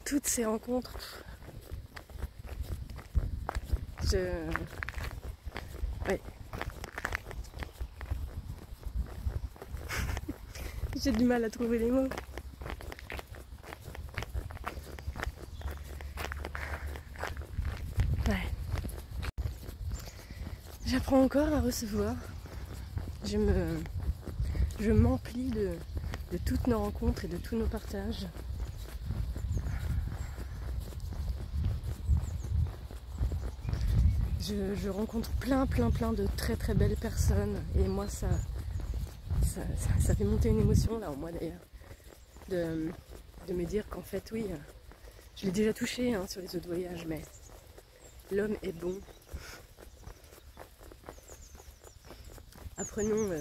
toutes ces rencontres. Ouais. J'ai du mal à trouver les mots. Ouais. J'apprends encore à recevoir. Je m'emplis de toutes nos rencontres et de tous nos partages. Je rencontre plein de très belles personnes et moi ça fait monter une émotion là en moi d'ailleurs de me dire qu'en fait oui, je l'ai déjà touché sur les autres voyages, mais l'homme est bon. Apprenons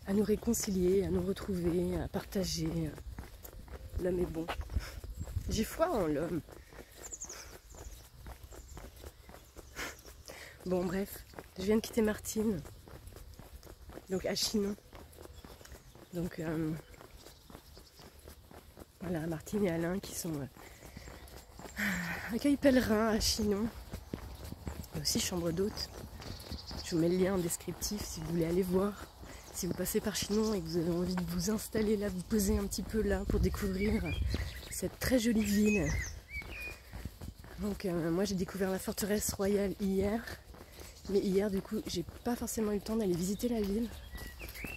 à nous réconcilier, à nous retrouver, à partager. L'homme est bon. J'ai foi en l'homme. Bon bref, je viens de quitter Martine, donc à Chinon. Donc voilà, Martine et Alain qui sont accueil pèlerin à Chinon. Et aussi chambre d'hôte. Je vous mets le lien en descriptif si vous voulez aller voir. Si vous passez par Chinon et que vous avez envie de vous installer là, vous poser un petit peu là pour découvrir cette très jolie ville. Donc moi j'ai découvert la forteresse royale hier. Mais hier du coup j'ai pas forcément eu le temps d'aller visiter la ville.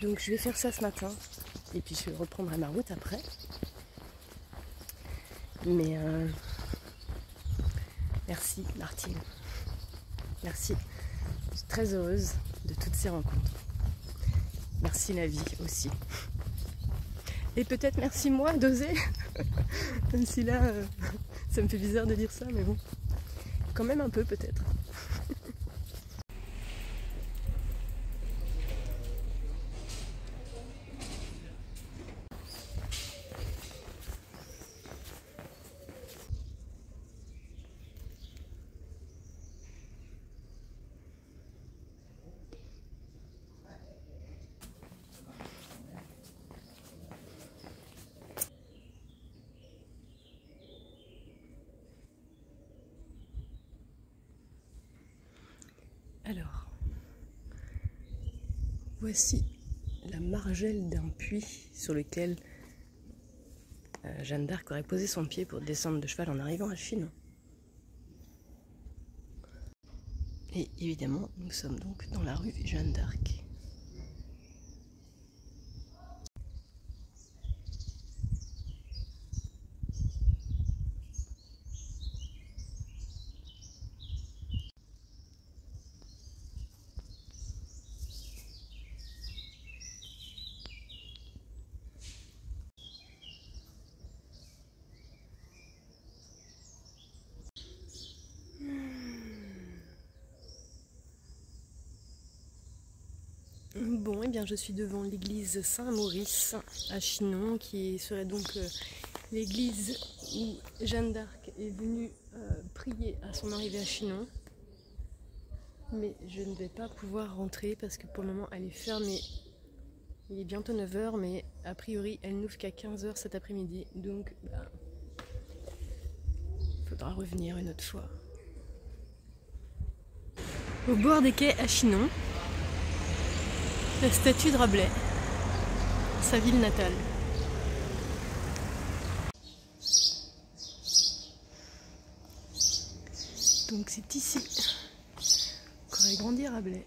Donc je vais faire ça ce matin. Et puis je reprendrai ma route après. Mais merci Martine. Merci. Je suis très heureuse de toutes ces rencontres. Merci la vie aussi. Et peut-être merci moi d'oser. Même si là, ça me fait bizarre de dire ça, mais bon. Quand même un peu peut-être. Alors, voici la margelle d'un puits sur lequel Jeanne d'Arc aurait posé son pied pour descendre de cheval en arrivant à Chinon. Et évidemment, nous sommes donc dans la rue Jeanne d'Arc. Bon, et bien je suis devant l'église Saint-Maurice à Chinon, qui serait donc l'église où Jeanne d'Arc est venue prier à son arrivée à Chinon. Mais je ne vais pas pouvoir rentrer parce que pour le moment elle est fermée. Il est bientôt 9 h, mais a priori elle n'ouvre qu'à 15 h cet après-midi. Donc faudra revenir une autre fois. Au bord des quais à Chinon, la statue de Rabelais, sa ville natale. Donc c'est ici qu'aurait grandi Rabelais.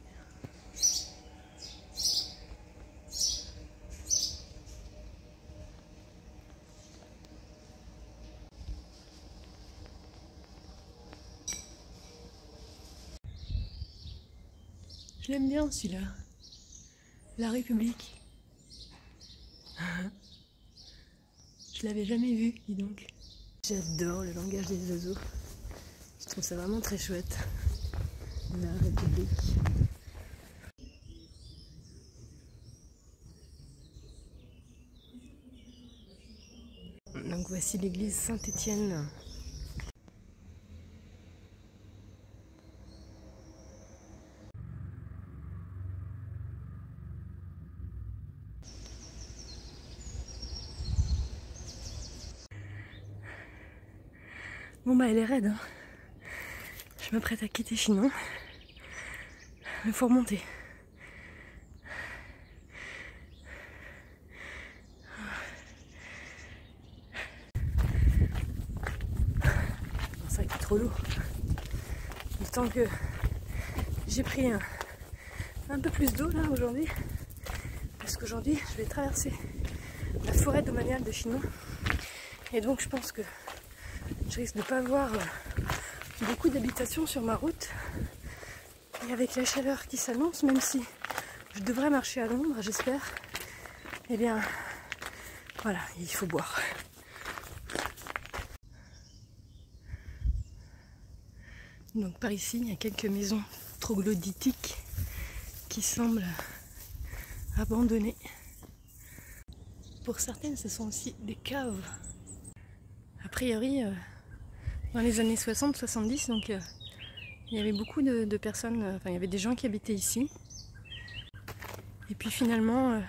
Je l'aime bien celui-là. La République. Je l'avais jamais vu, dis donc. J'adore le langage des oiseaux. Je trouve ça vraiment très chouette. La République. Donc voici l'église Saint-Étienne. Bon bah elle est raide, hein. Je m'apprête à quitter Chinon. Il faut remonter. Bon, ça qui est trop lourd. D'autant que j'ai pris un peu plus d'eau là aujourd'hui. Parce qu'aujourd'hui je vais traverser la forêt domaniale de Chinon. Et donc je pense que je risque de ne pas voir beaucoup d'habitations sur ma route. Et avec la chaleur qui s'annonce, même si je devrais marcher à l'ombre, j'espère, eh bien, voilà, il faut boire. Donc par ici, il y a quelques maisons troglodytiques qui semblent abandonnées. Pour certaines, ce sont aussi des caves. A priori, dans les années 60-70, donc il y avait beaucoup de personnes, enfin il y avait des gens qui habitaient ici. Et puis finalement,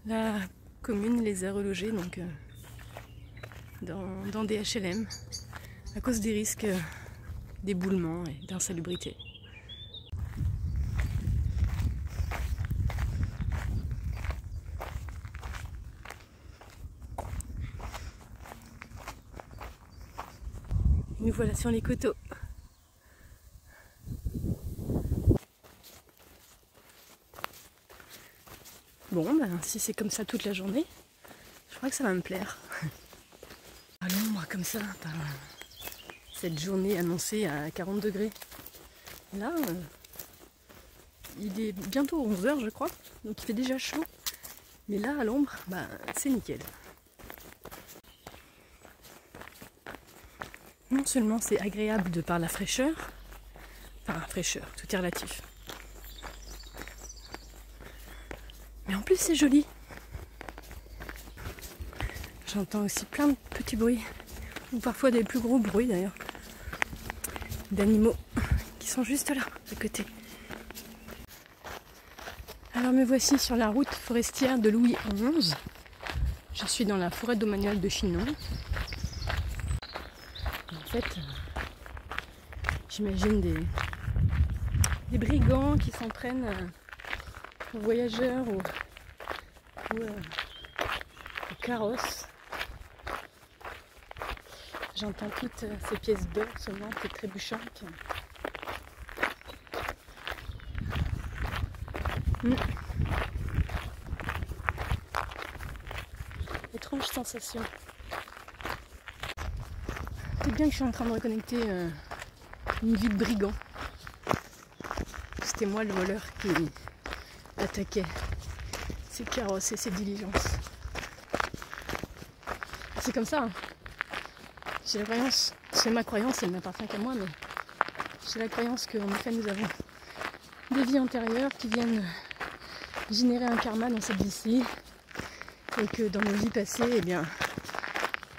la commune les a relogés donc, dans des HLM à cause des risques d'éboulement et d'insalubrité. Nous voilà sur les coteaux. Bon, ben, si c'est comme ça toute la journée, je crois que ça va me plaire. À l'ombre comme ça, par cette journée annoncée à 40 degrés. Là, il est bientôt 11 h je crois, donc il fait déjà chaud. Mais là, à l'ombre, bah, c'est nickel. Non seulement c'est agréable de par la fraîcheur, enfin fraîcheur, tout est relatif. Mais en plus c'est joli. J'entends aussi plein de petits bruits, ou parfois des plus gros bruits d'ailleurs, d'animaux qui sont juste là, à côté. Alors me voici sur la route forestière de Louis XI. Je suis dans la forêt domaniale de Chinon. En fait, j'imagine des brigands qui s'en prennent aux voyageurs, aux carrosses. J'entends toutes ces pièces d'or sonnantes et trébuchantes. Étrange sensation. C'est bien que je suis en train de reconnecter une vie de brigand. C'était moi le voleur qui attaquait ces carrosses et ces diligences. C'est comme ça, hein. J'ai la croyance, c'est ma croyance, elle n'appartient qu'à moi, mais j'ai la croyance qu'en effet nous avons des vies antérieures qui viennent générer un karma dans cette vie-ci, et que dans nos vies passées, eh bien,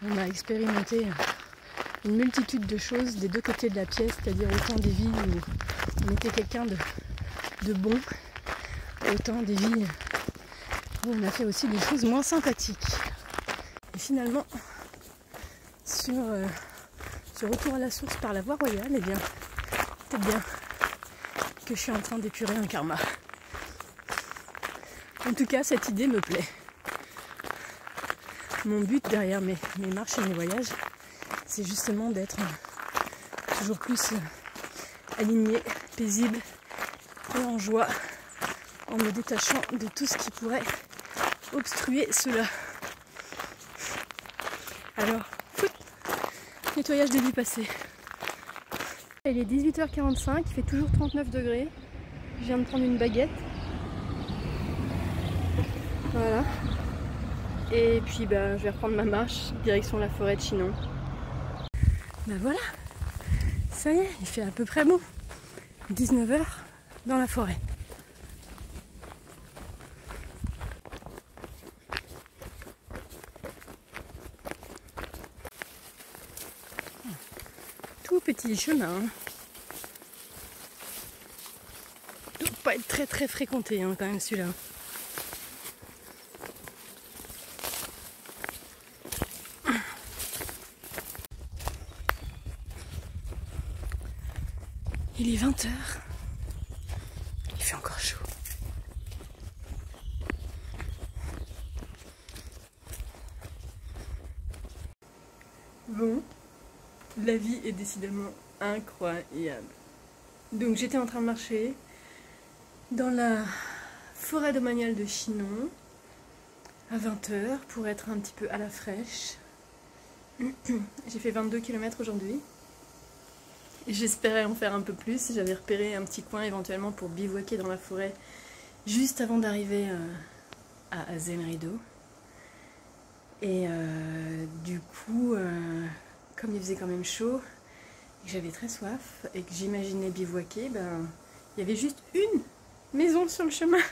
on a expérimenté une multitude de choses des deux côtés de la pièce, c'est-à-dire autant des vies où on était quelqu'un de bon, autant des vies où on a fait aussi des choses moins sympathiques. Et finalement, sur ce retour à la source par la voie royale, eh bien, peut-être bien que je suis en train d'épurer un karma. En tout cas, cette idée me plaît. Mon but derrière mes marches et mes voyages, c'est justement d'être toujours plus aligné, paisible et en joie, en me détachant de tout ce qui pourrait obstruer cela. Alors, nettoyage des vies passées. Il est 18h45, il fait toujours 39 degrés. Je viens de prendre une baguette. Voilà. Et puis bah, je vais reprendre ma marche, direction la forêt de Chinon. Ben voilà, ça y est, il fait à peu près beau. 19 h dans la forêt. Tout petit chemin. Il ne doit pas être très très fréquenté hein, quand même celui-là. Il est 20 h. Il fait encore chaud. Bon, la vie est décidément incroyable. Donc j'étais en train de marcher dans la forêt domaniale de Chinon à 20 h pour être un petit peu à la fraîche. J'ai fait 22 km aujourd'hui. J'espérais en faire un peu plus. J'avais repéré un petit coin éventuellement pour bivouaquer dans la forêt juste avant d'arriver à Zenrido. Et du coup, comme il faisait quand même chaud, et que j'avais très soif et que j'imaginais bivouaquer, ben, il y avait juste une maison sur le chemin.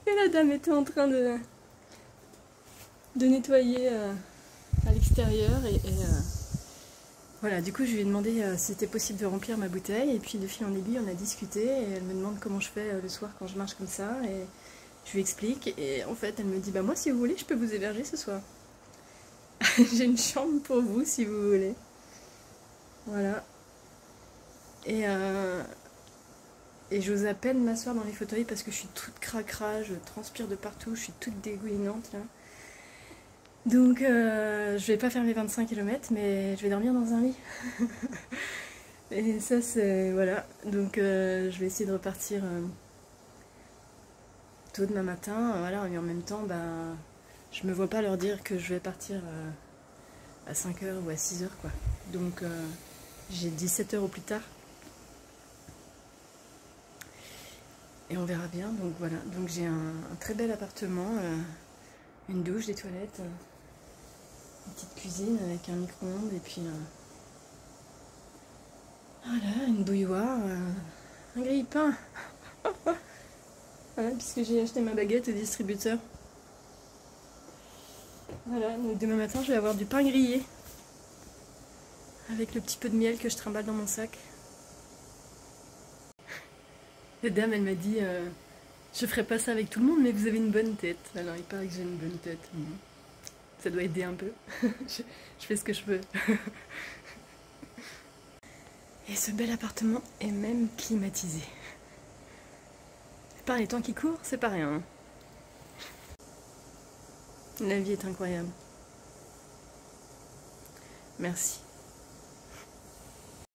Et la dame était en train de nettoyer à l'extérieur. Et voilà, du coup je lui ai demandé si c'était possible de remplir ma bouteille. Et puis de fil en aiguille, on a discuté. Et elle me demande comment je fais le soir quand je marche comme ça. Et je lui explique. Et en fait, elle me dit, bah moi si vous voulez, je peux vous héberger ce soir. J'ai une chambre pour vous si vous voulez. Voilà. Et j'ose à peine m'asseoir dans les fauteuils parce que je suis toute cracra, je transpire de partout, je suis toute dégoulinante là. Donc je vais pas faire mes 25 km, mais je vais dormir dans un lit. Et ça c'est... voilà. Donc je vais essayer de repartir tôt demain matin. Voilà, mais en même temps, bah, je me vois pas leur dire que je vais partir à 5 h ou à 6 h quoi. Donc j'ai 17 h au plus tard. Et on verra bien, donc voilà. Donc j'ai un très bel appartement, une douche, des toilettes, une petite cuisine avec un micro-ondes et puis voilà, une bouilloire, un grille-pain. Voilà, puisque j'ai acheté ma baguette au distributeur. Voilà, donc demain matin je vais avoir du pain grillé avec le petit peu de miel que je trimballe dans mon sac. La dame, elle m'a dit, je ferai pas ça avec tout le monde, mais vous avez une bonne tête. Alors il paraît que j'ai une bonne tête. Ça doit aider un peu. je fais ce que je peux. Et ce bel appartement est même climatisé. Par les temps qui courent, c'est pas rien. La vie est incroyable. Merci.